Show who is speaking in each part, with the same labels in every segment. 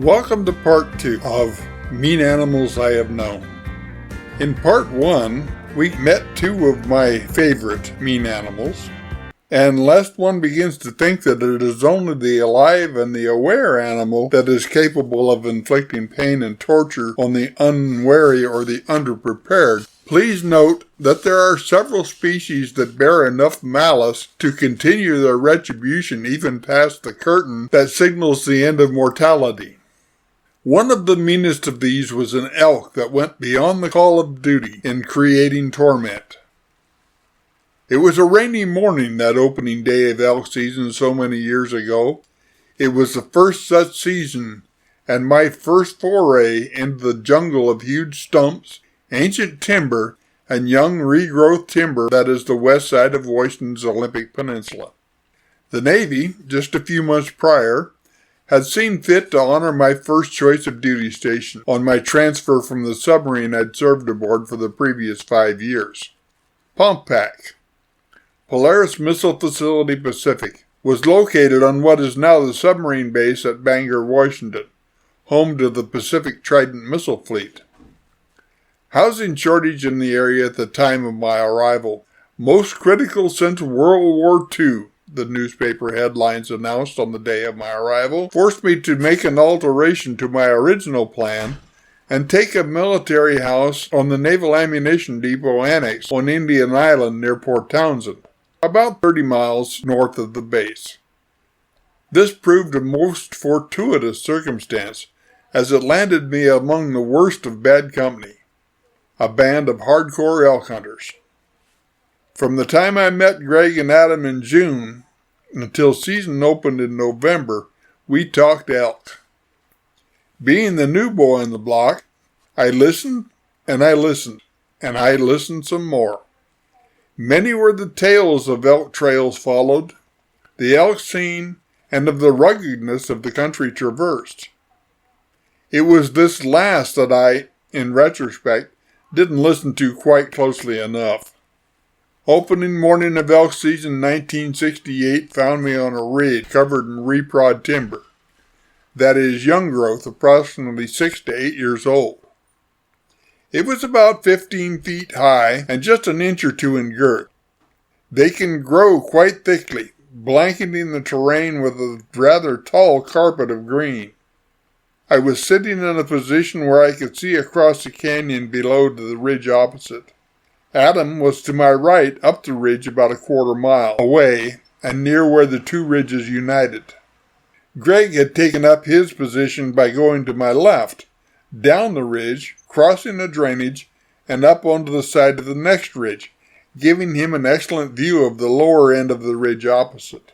Speaker 1: Welcome to part 2 of Mean Animals I Have Known. In part 1, we met two of my favorite mean animals, and lest one begins to think that it is only the alive and the aware animal that is capable of inflicting pain and torture on the unwary or the underprepared, please note that there are several species that bear enough malice to continue their retribution even past the curtain that signals the end of mortality. One of the meanest of these was an elk that went beyond the call of duty in creating torment. It was a rainy morning that opening day of elk season so many years ago. It was the first such season, and my first foray into the jungle of huge stumps, ancient timber, and young regrowth timber that is the west side of Washington's Olympic Peninsula. The Navy, just a few months prior, had seen fit to honor my first choice of duty station on my transfer from the submarine I'd served aboard for the previous 5 years. Pomppac, Polaris Missile Facility Pacific, was located on what is now the submarine base at Bangor, Washington, home to the Pacific Trident missile fleet. Housing shortage in the area at the time of my arrival, most critical since World War II, the newspaper headlines announced on the day of my arrival, forced me to make an alteration to my original plan and take a military house on the Naval Ammunition Depot Annex on Indian Island near Port Townsend, about 30 miles north of the base. This proved a most fortuitous circumstance, as it landed me among the worst of bad company, a band of hardcore elk hunters. From the time I met Greg and Adam in June until season opened in November, we talked elk. Being the new boy on the block, I listened, and I listened, and I listened some more. Many were the tales of elk trails followed, the elk seen, and of the ruggedness of the country traversed. It was this last that I, in retrospect, didn't listen to quite closely enough. Opening morning of elk season 1968 found me on a ridge covered in reprod timber. That is young growth, approximately 6 to 8 years old. It was about 15 feet high and just an inch or two in girth. They can grow quite thickly, blanketing the terrain with a rather tall carpet of green. I was sitting in a position where I could see across the canyon below to the ridge opposite. Adam was to my right up the ridge about a quarter mile away and near where the two ridges united. Greg had taken up his position by going to my left, down the ridge, crossing a drainage, and up onto the side of the next ridge, giving him an excellent view of the lower end of the ridge opposite.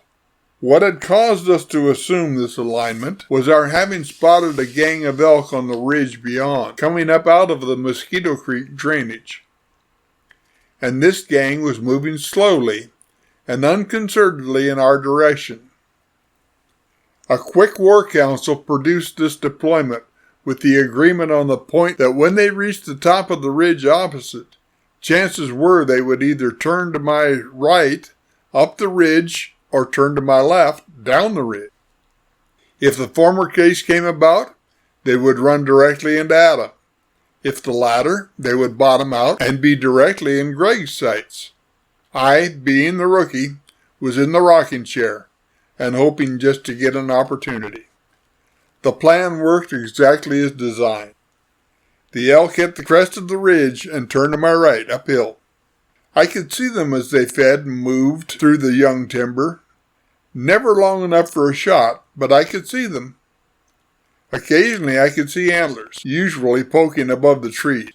Speaker 1: What had caused us to assume this alignment was our having spotted a gang of elk on the ridge beyond, coming up out of the Mosquito Creek drainage. And this gang was moving slowly and unconcernedly in our direction. A quick war council produced this deployment with the agreement on the point that when they reached the top of the ridge opposite, chances were they would either turn to my right, up the ridge, or turn to my left, down the ridge. If the former case came about, they would run directly into Adam. If the latter, they would bottom out and be directly in Greg's sights. I, being the rookie, was in the rocking chair and hoping just to get an opportunity. The plan worked exactly as designed. The elk hit the crest of the ridge and turned to my right, uphill. I could see them as they fed and moved through the young timber. Never long enough for a shot, but I could see them. Occasionally I could see antlers, usually poking above the trees.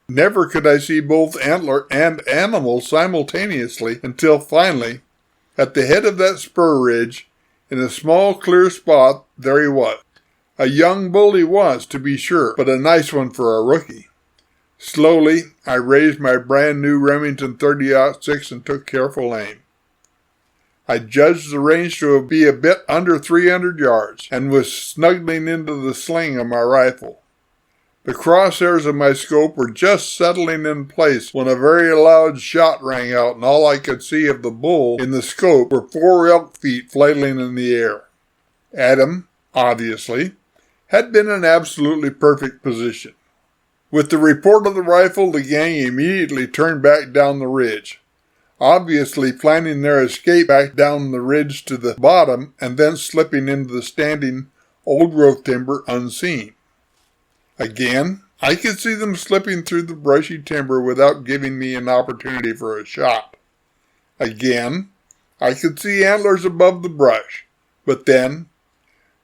Speaker 1: Never could I see both antler and animal simultaneously until finally, at the head of that spur ridge, in a small clear spot, there he was. A young bull he was, to be sure, but a nice one for a rookie. Slowly, I raised my brand new Remington 30-06 and took careful aim. I judged the range to be a bit under 300 yards, and was snuggling into the sling of my rifle. The crosshairs of my scope were just settling in place when a very loud shot rang out, and all I could see of the bull in the scope were 4 elk feet flailing in the air. Adam, obviously, had been in absolutely perfect position. With the report of the rifle, the gang immediately turned back down the ridge, obviously planning their escape back down the ridge to the bottom and then slipping into the standing old-growth timber unseen. Again, I could see them slipping through the brushy timber without giving me an opportunity for a shot. Again, I could see antlers above the brush, but then,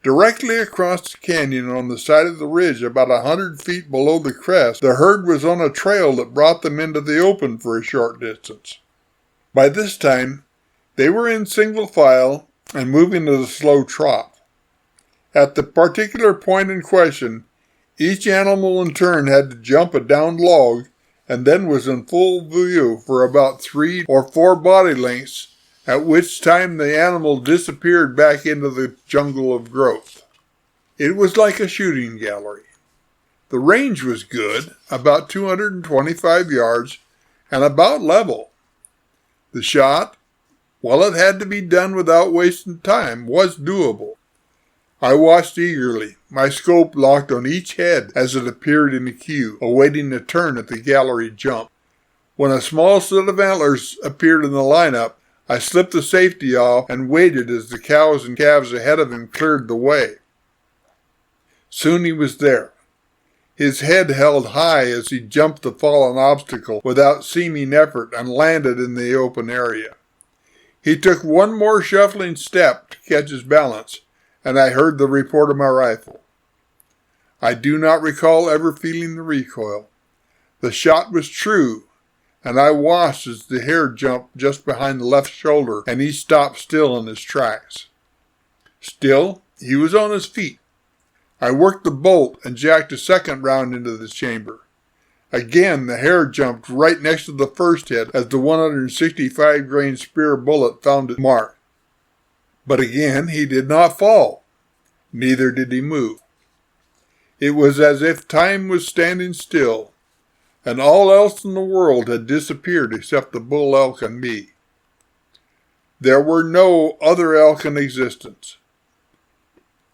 Speaker 1: directly across the canyon on the side of the ridge about 100 feet below the crest, the herd was on a trail that brought them into the open for a short distance. By this time, they were in single file and moving at a slow trot. At the particular point in question, each animal in turn had to jump a downed log and then was in full view for about 3 or 4 body lengths, at which time the animal disappeared back into the jungle of growth. It was like a shooting gallery. The range was good, about 225 yards, and about level. The shot, while it had to be done without wasting time, was doable. I watched eagerly, my scope locked on each head as it appeared in the queue, awaiting a turn at the gallery jump. When a small set of antlers appeared in the lineup, I slipped the safety off and waited as the cows and calves ahead of him cleared the way. Soon he was there. His head held high as he jumped the fallen obstacle without seeming effort and landed in the open area. He took one more shuffling step to catch his balance, and I heard the report of my rifle. I do not recall ever feeling the recoil. The shot was true, and I watched as the hare jumped just behind the left shoulder, and he stopped still in his tracks. Still, he was on his feet. I worked the bolt and jacked a second round into the chamber. Again, the hare jumped right next to the first hit as the 165-grain spear bullet found its mark. But again, he did not fall. Neither did he move. It was as if time was standing still, and all else in the world had disappeared except the bull elk and me. There were no other elk in existence.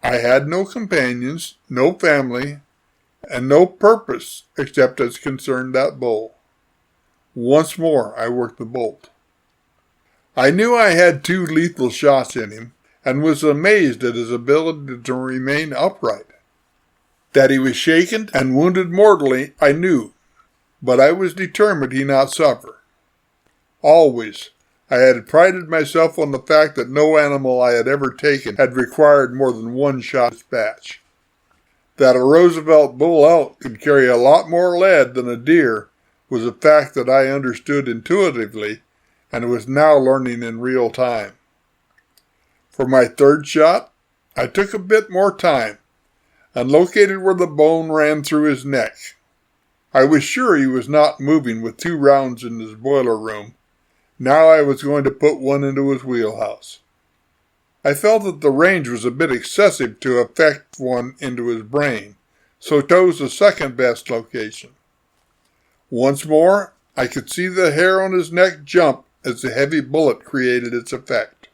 Speaker 1: I had no companions, no family, and no purpose except as concerned that bull. Once more I worked the bolt. I knew I had 2 lethal shots in him, and was amazed at his ability to remain upright. That he was shaken and wounded mortally, I knew, but I was determined he not suffer. Always, I had prided myself on the fact that no animal I had ever taken had required more than 1 shot dispatch. That a Roosevelt bull elk could carry a lot more lead than a deer was a fact that I understood intuitively and was now learning in real time. For my 3rd shot, I took a bit more time and located where the bone ran through his neck. I was sure he was not moving with 2 rounds in his boiler room. Now I was going to put one into his wheelhouse. I felt that the range was a bit excessive to affect one into his brain, so chose the second best location. Once more, I could see the hair on his neck jump as the heavy bullet created its effect.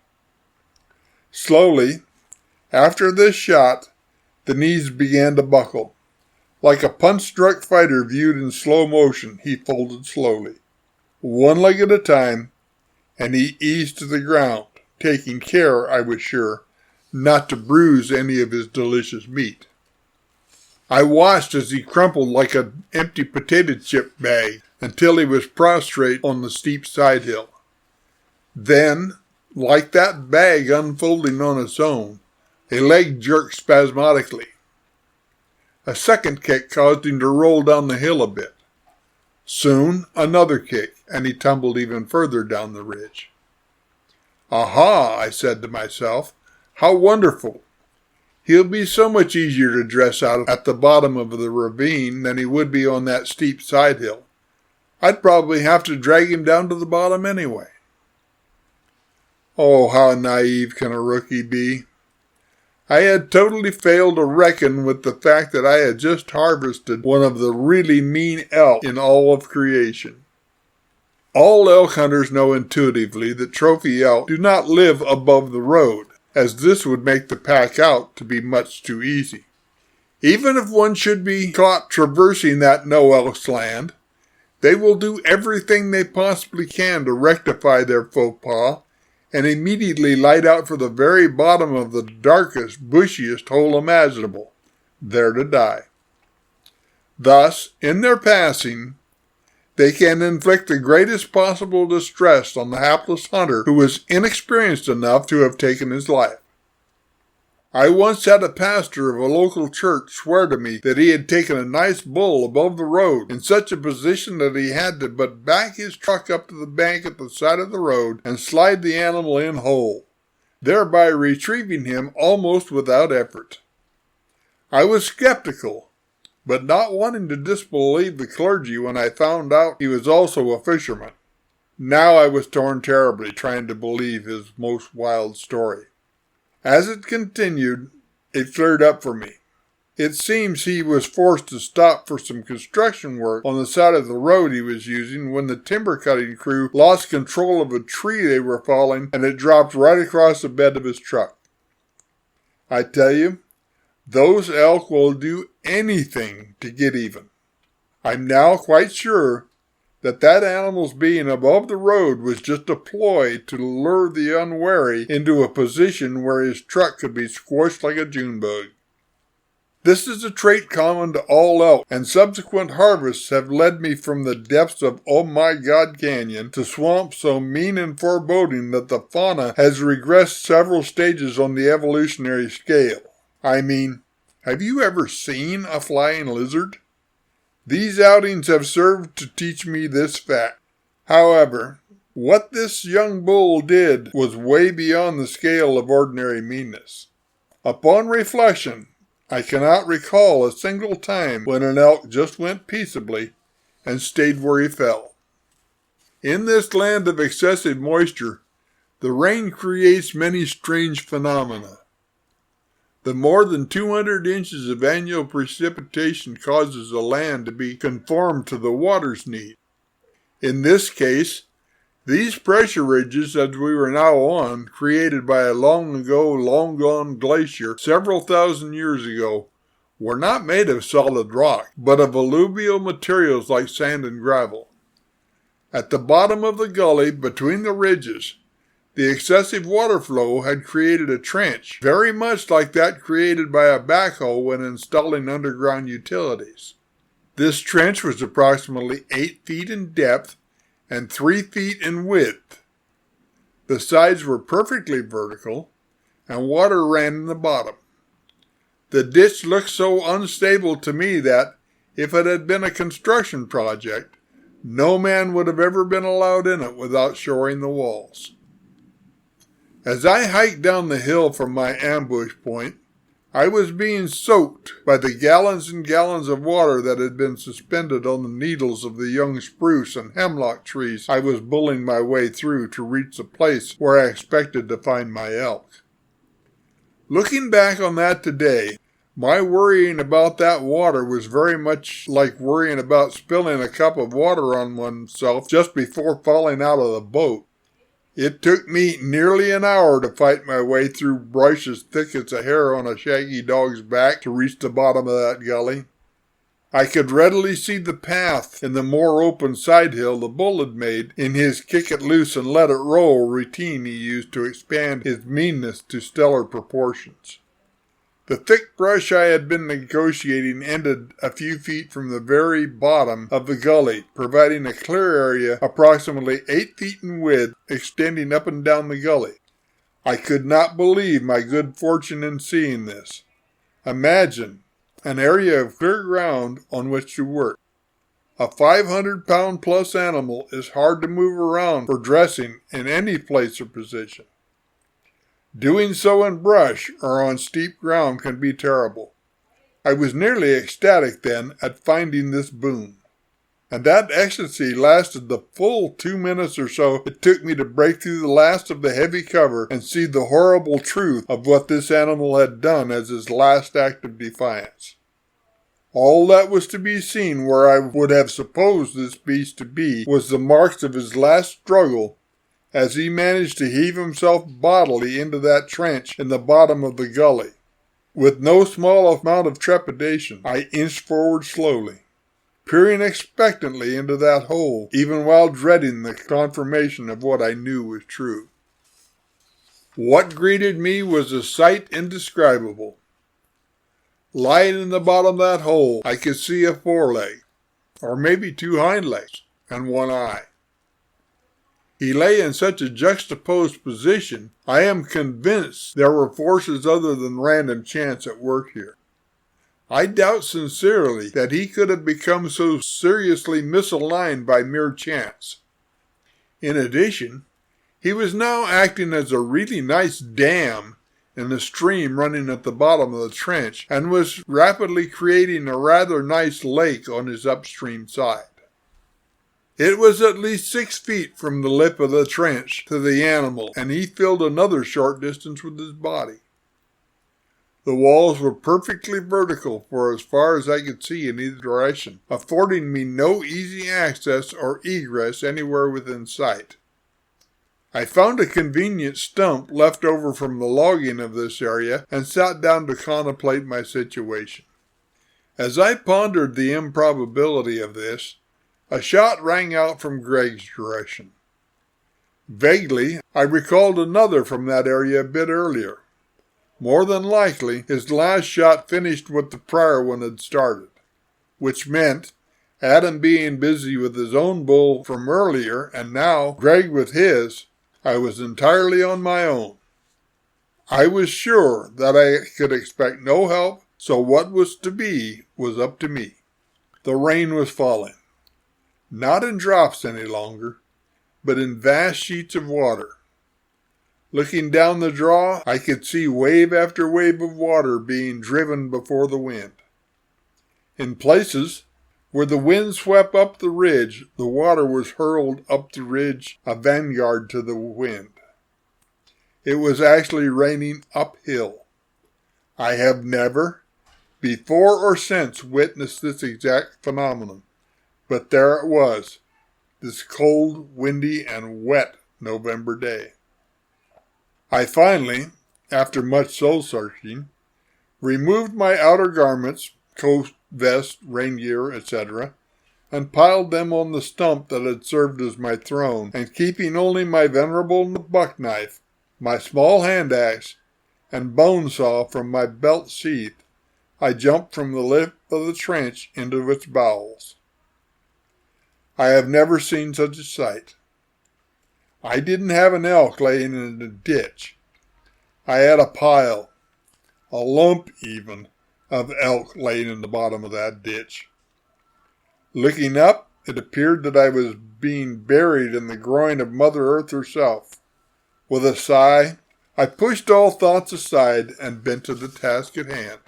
Speaker 1: Slowly, after this shot, the knees began to buckle. Like a punch-struck fighter viewed in slow motion, he folded slowly, 1 leg at a time, and he eased to the ground, taking care, I was sure, not to bruise any of his delicious meat. I watched as he crumpled like an empty potato chip bag until he was prostrate on the steep side hill. Then, like that bag unfolding on its own, a leg jerked spasmodically. A second kick caused him to roll down the hill a bit. Soon, another kick, and he tumbled even further down the ridge. Aha, I said to myself, how wonderful. He'll be so much easier to dress out at the bottom of the ravine than he would be on that steep side hill. I'd probably have to drag him down to the bottom anyway. Oh, how naive can a rookie be? I had totally failed to reckon with the fact that I had just harvested one of the really mean elk in all of creation. All elk hunters know intuitively that trophy elk do not live above the road, as this would make the pack out to be much too easy. Even if one should be caught traversing that no-elk's land, they will do everything they possibly can to rectify their faux pas and immediately light out for the very bottom of the darkest, bushiest hole imaginable, there to die. Thus, in their passing, they can inflict the greatest possible distress on the hapless hunter who was inexperienced enough to have taken his life. I once had a pastor of a local church swear to me that he had taken a nice bull above the road in such a position that he had to but back his truck up to the bank at the side of the road and slide the animal in whole, thereby retrieving him almost without effort. I was skeptical, but not wanting to disbelieve the clergy when I found out he was also a fisherman. Now I was torn terribly trying to believe his most wild story. As it continued, it cleared up for me. It seems he was forced to stop for some construction work on the side of the road he was using when the timber cutting crew lost control of a tree they were falling and it dropped right across the bed of his truck. I tell you, those elk will do anything to get even. I'm now quite sure that animal's being above the road was just a ploy to lure the unwary into a position where his truck could be squashed like a June bug. This is a trait common to all elk, and subsequent harvests have led me from the depths of Oh My God Canyon to swamps so mean and foreboding that the fauna has regressed several stages on the evolutionary scale. I mean, have you ever seen a flying lizard? These outings have served to teach me this fact. However, what this young bull did was way beyond the scale of ordinary meanness. Upon reflection, I cannot recall a single time when an elk just went peaceably and stayed where he fell. In this land of excessive moisture, the rain creates many strange phenomena. The more than 200 inches of annual precipitation causes the land to be conformed to the water's need. In this case, these pressure ridges, as we were now on, created by a long ago, long gone glacier several thousand years ago, were not made of solid rock, but of alluvial materials like sand and gravel. At the bottom of the gully, between the ridges, the excessive water flow had created a trench, very much like that created by a backhoe when installing underground utilities. This trench was approximately 8 feet in depth and 3 feet in width. The sides were perfectly vertical, and water ran in the bottom. The ditch looked so unstable to me that, if it had been a construction project, no man would have ever been allowed in it without shoring the walls. As I hiked down the hill from my ambush point, I was being soaked by the gallons and gallons of water that had been suspended on the needles of the young spruce and hemlock trees I was bulling my way through to reach the place where I expected to find my elk. Looking back on that today, my worrying about that water was very much like worrying about spilling a cup of water on oneself just before falling out of the boat. It took me nearly an hour to fight my way through brush as thick as a hair on a shaggy dog's back to reach the bottom of that gully. I could readily see the path in the more open side hill the bull had made in his kick it loose and let it roll routine he used to expand his meanness to stellar proportions. The thick brush I had been negotiating ended a few feet from the very bottom of the gully, providing a clear area approximately 8 feet in width, extending up and down the gully. I could not believe my good fortune in seeing this. Imagine an area of clear ground on which to work. A 500-pound-plus animal is hard to move around for dressing in any place or position. Doing so in brush or on steep ground can be terrible. I was nearly ecstatic then at finding this boon. And that ecstasy lasted the full 2 minutes or so it took me to break through the last of the heavy cover and see the horrible truth of what this animal had done as his last act of defiance. All that was to be seen where I would have supposed this beast to be was the marks of his last struggle as he managed to heave himself bodily into that trench in the bottom of the gully. With no small amount of trepidation, I inched forward slowly, peering expectantly into that hole, even while dreading the confirmation of what I knew was true. What greeted me was a sight indescribable. Lying in the bottom of that hole, I could see a foreleg, or maybe two hind legs, and one eye. He lay in such a juxtaposed position, I am convinced there were forces other than random chance at work here. I doubt sincerely that he could have become so seriously misaligned by mere chance. In addition, he was now acting as a really nice dam in the stream running at the bottom of the trench, and was rapidly creating a rather nice lake on his upstream side. It was at least 6 feet from the lip of the trench to the animal, and he filled another short distance with his body. The walls were perfectly vertical for as far as I could see in either direction, affording me no easy access or egress anywhere within sight. I found a convenient stump left over from the logging of this area and sat down to contemplate my situation. As I pondered the improbability of this, a shot rang out from Greg's direction. Vaguely, I recalled another from that area a bit earlier. More than likely, his last shot finished what the prior one had started, which meant, Adam being busy with his own bull from earlier, and now Greg with his, I was entirely on my own. I was sure that I could expect no help, so what was to be was up to me. The rain was falling. Not in drops any longer, but in vast sheets of water. Looking down the draw, I could see wave after wave of water being driven before the wind. In places, where the wind swept up the ridge, the water was hurled up the ridge, a vanguard to the wind. It was actually raining uphill. I have never, before or since, witnessed this exact phenomenon. But there it was, this cold, windy, and wet November day. I finally, after much soul-searching, removed my outer garments, coat, vest, rain gear, etc., and piled them on the stump that had served as my throne, and keeping only my venerable buck knife, my small hand axe, and bone saw from my belt sheath, I jumped from the lip of the trench into its bowels. I have never seen such a sight. I didn't have an elk laying in a ditch. I had a pile, a lump even, of elk laying in the bottom of that ditch. Looking up, it appeared that I was being buried in the groin of Mother Earth herself. With a sigh, I pushed all thoughts aside and bent to the task at hand.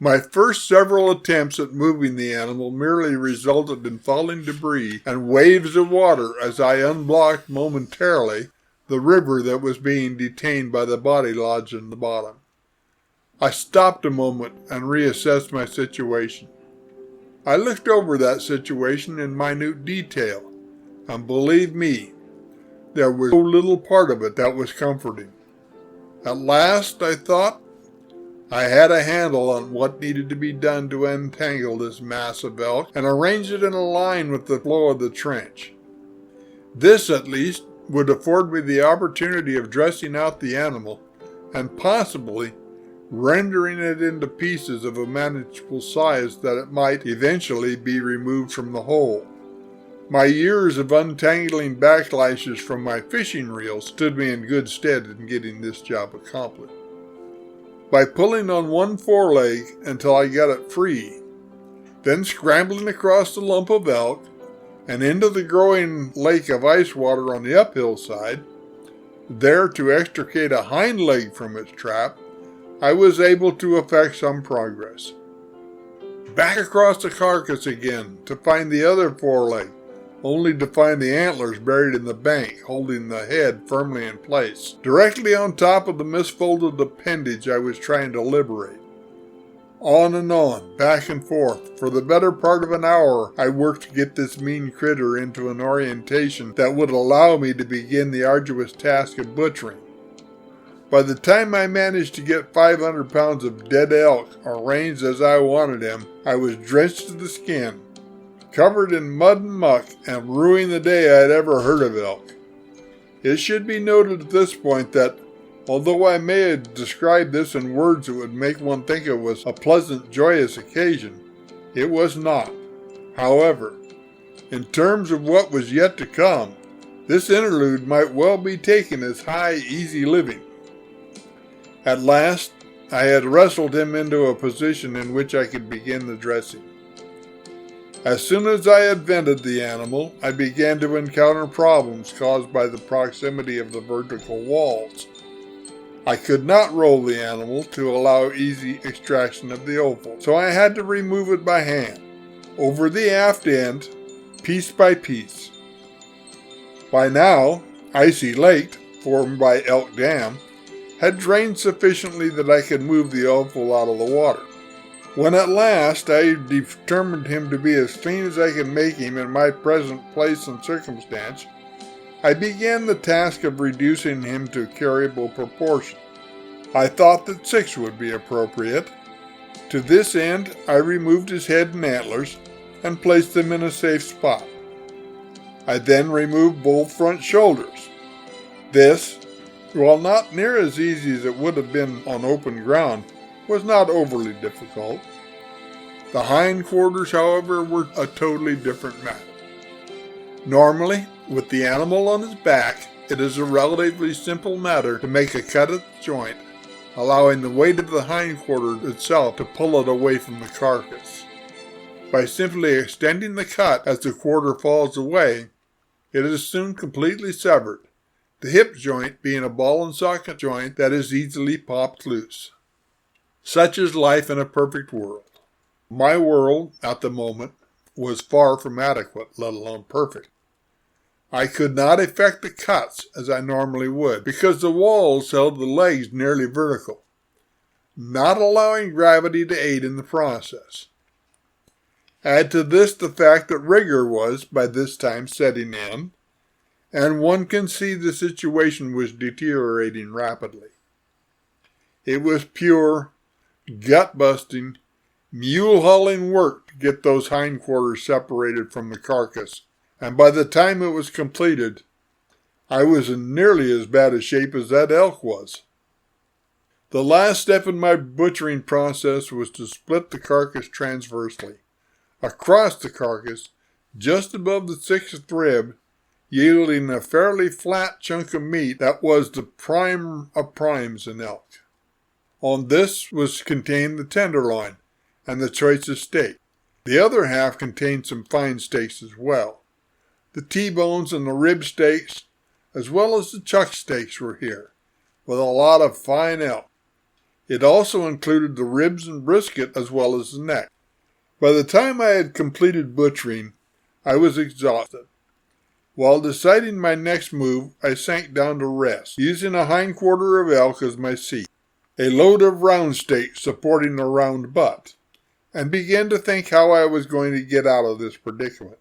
Speaker 1: My first several attempts at moving the animal merely resulted in falling debris and waves of water as I unblocked momentarily the river that was being detained by the body lodged in the bottom. I stopped a moment and reassessed my situation. I looked over that situation in minute detail, and believe me, there was no little part of it that was comforting. At last, I thought, I had a handle on what needed to be done to untangle this mass of elk and arrange it in a line with the flow of the trench. This, at least, would afford me the opportunity of dressing out the animal and possibly rendering it into pieces of a manageable size that it might eventually be removed from the hole. My years of untangling backlashes from my fishing reel stood me in good stead in getting this job accomplished. By pulling on one foreleg until I got it free, then scrambling across the lump of elk and into the growing lake of ice water on the uphill side, there to extricate a hind leg from its trap, I was able to effect some progress. Back across the carcass again to find the other foreleg, only to find the antlers buried in the bank, holding the head firmly in place, directly on top of the misfolded appendage I was trying to liberate. On and on, back and forth, for the better part of an hour I worked to get this mean critter into an orientation that would allow me to begin the arduous task of butchering. By the time I managed to get 500 pounds of dead elk arranged as I wanted him, I was drenched to the skin, covered in mud and muck, and ruining the day I had ever heard of elk. It should be noted at this point that, although I may have described this in words that would make one think it was a pleasant, joyous occasion, it was not. However, in terms of what was yet to come, this interlude might well be taken as high, easy living. At last, I had wrestled him into a position in which I could begin the dressing. As soon as I had vented the animal, I began to encounter problems caused by the proximity of the vertical walls. I could not roll the animal to allow easy extraction of the offal, so I had to remove it by hand, over the aft end, piece by piece. By now, Icy Lake, formed by Elk Dam, had drained sufficiently that I could move the offal out of the water. When at last I determined him to be as clean as I could make him in my present place and circumstance, I began the task of reducing him to carryable proportion. I thought that 6 would be appropriate. To this end, I removed his head and antlers and placed them in a safe spot. I then removed both front shoulders. This, while not near as easy as it would have been on open ground, was not overly difficult. The hindquarters, however, were a totally different matter. Normally, with the animal on his back, it is a relatively simple matter to make a cut at the joint, allowing the weight of the hindquarter itself to pull it away from the carcass. By simply extending the cut as the quarter falls away, it is soon completely severed, the hip joint being a ball and socket joint that is easily popped loose. Such is life in a perfect world. My world, at the moment, was far from adequate, let alone perfect. I could not effect the cuts as I normally would, because the walls held the legs nearly vertical, not allowing gravity to aid in the process. Add to this the fact that rigor was, by this time, setting in, and one can see the situation was deteriorating rapidly. It was pure, gut-busting, mule-hauling work to get those hindquarters separated from the carcass, and by the time it was completed, I was in nearly as bad a shape as that elk was. The last step in my butchering process was to split the carcass transversely, across the carcass, just above the 6th rib, yielding a fairly flat chunk of meat that was the prime of primes in elk. On this was contained the tenderloin and the choicest steak. The other half contained some fine steaks as well. The T-bones and the rib steaks, as well as the chuck steaks, were here, with a lot of fine elk. It also included the ribs and brisket as well as the neck. By the time I had completed butchering, I was exhausted. While deciding my next move, I sank down to rest, using a hindquarter of elk as my seat, a load of round steak supporting the round butt, and began to think how I was going to get out of this predicament.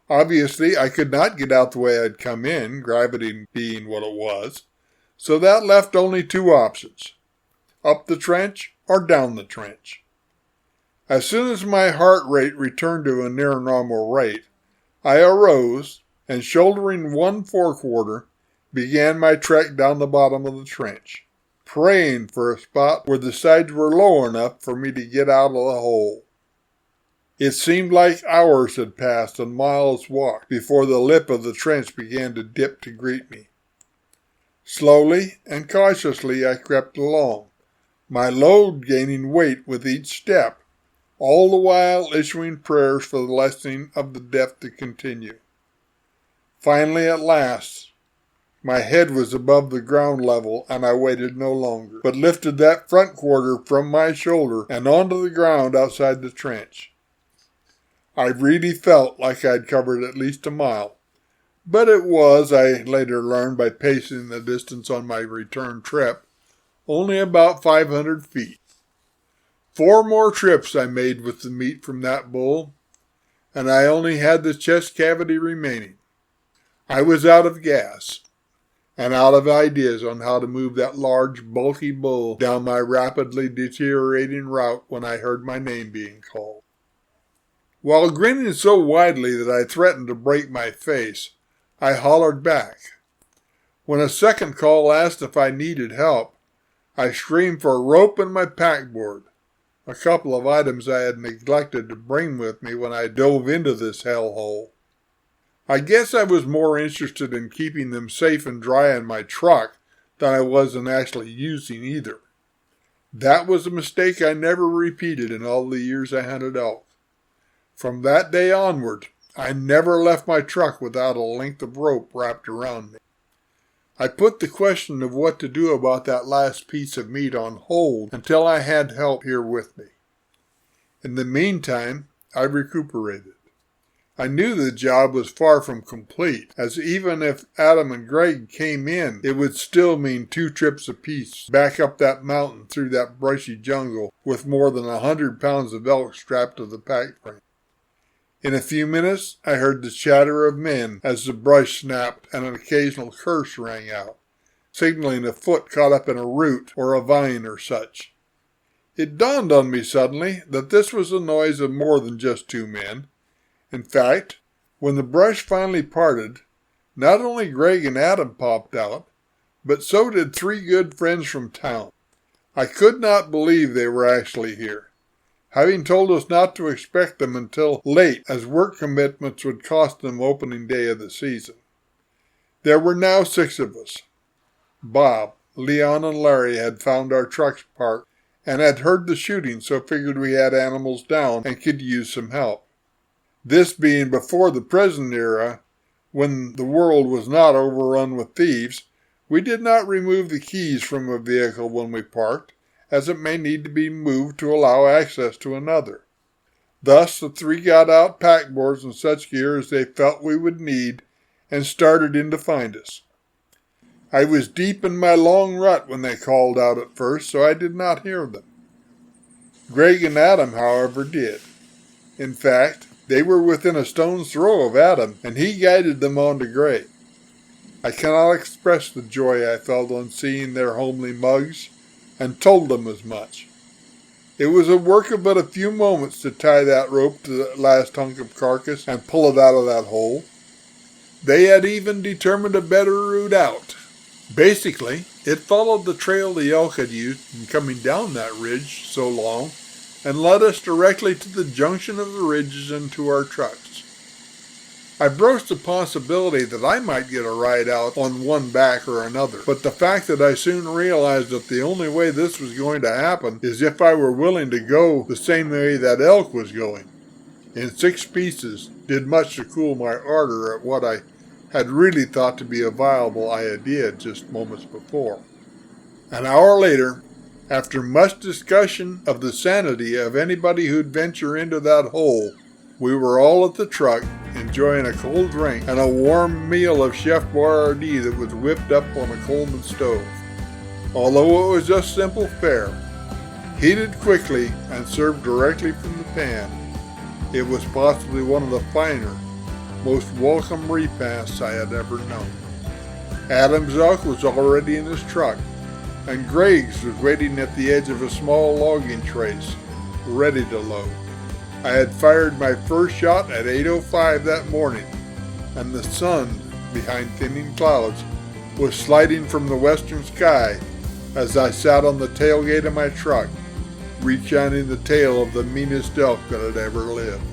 Speaker 1: Obviously, I could not get out the way I'd come in, gravity being what it was, so that left only 2 options: up the trench or down the trench. As soon as my heart rate returned to a near normal rate, I arose, and shouldering one forequarter, began my trek down the bottom of the trench, praying for a spot where the sides were low enough for me to get out of the hole. It seemed like hours had passed and miles walked before the lip of the trench began to dip to greet me. Slowly and cautiously I crept along, my load gaining weight with each step, all the while issuing prayers for the lessening of the depth to continue. Finally, at last, my head was above the ground level, and I waited no longer, but lifted that front quarter from my shoulder and onto the ground outside the trench. I really felt like I'd covered at least a mile, but it was, I later learned by pacing the distance on my return trip, only about 500 feet. 4 more trips I made with the meat from that bull, and I only had the chest cavity remaining. I was out of gas, and out of ideas on how to move that large, bulky bull down my rapidly deteriorating route when I heard my name being called. While grinning so widely that I threatened to break my face, I hollered back. When a second call asked if I needed help, I screamed for a rope and my packboard, a couple of items I had neglected to bring with me when I dove into this hellhole. I guess I was more interested in keeping them safe and dry in my truck than I was in actually using either. That was a mistake I never repeated in all the years I hunted elk. From that day onward, I never left my truck without a length of rope wrapped around me. I put the question of what to do about that last piece of meat on hold until I had help here with me. In the meantime, I recuperated. I knew the job was far from complete, as even if Adam and Greg came in, it would still mean 2 trips apiece back up that mountain through that brushy jungle with more than 100 pounds of elk strapped to the pack frame. In a few minutes, I heard the chatter of men as the brush snapped and an occasional curse rang out, signaling a foot caught up in a root or a vine or such. It dawned on me suddenly that this was the noise of more than just 2 men. In fact, when the brush finally parted, not only Greg and Adam popped out, but so did 3 good friends from town. I could not believe they were actually here, having told us not to expect them until late, as work commitments would cost them opening day of the season. There were now 6 of us. Bob, Leon, and Larry had found our trucks parked and had heard the shooting, so figured we had animals down and could use some help. This being before the present era, when the world was not overrun with thieves, we did not remove the keys from a vehicle when we parked, as it may need to be moved to allow access to another. Thus the 3 got out packboards and such gear as they felt we would need and started in to find us. I was deep in my long rut when they called out at first, so I did not hear them. Greg and Adam, however, did. In fact, they were within a stone's throw of Adam, and he guided them on to Greg. I cannot express the joy I felt on seeing their homely mugs, and told them as much. It was a work of but a few moments to tie that rope to the last hunk of carcass and pull it out of that hole. They had even determined a better route out. Basically, it followed the trail the elk had used in coming down that ridge so long, and led us directly to the junction of the ridges and to our trucks. I broached the possibility that I might get a ride out on one back or another, but the fact that I soon realized that the only way this was going to happen is if I were willing to go the same way that elk was going, in 6 pieces, did much to cool my ardor at what I had really thought to be a viable idea just moments before. An hour later, after much discussion of the sanity of anybody who'd venture into that hole, we were all at the truck, enjoying a cold drink and a warm meal of Chef Boyardee that was whipped up on a Coleman stove. Although it was just simple fare, heated quickly and served directly from the pan, it was possibly one of the finer, most welcome repasts I had ever known. Adam's elk was already in his truck, and Greg's was waiting at the edge of a small logging trace, ready to load. I had fired my first shot at 8:05 that morning, and the sun, behind thinning clouds, was sliding from the western sky as I sat on the tailgate of my truck, recounting the tale of the meanest elk that had ever lived.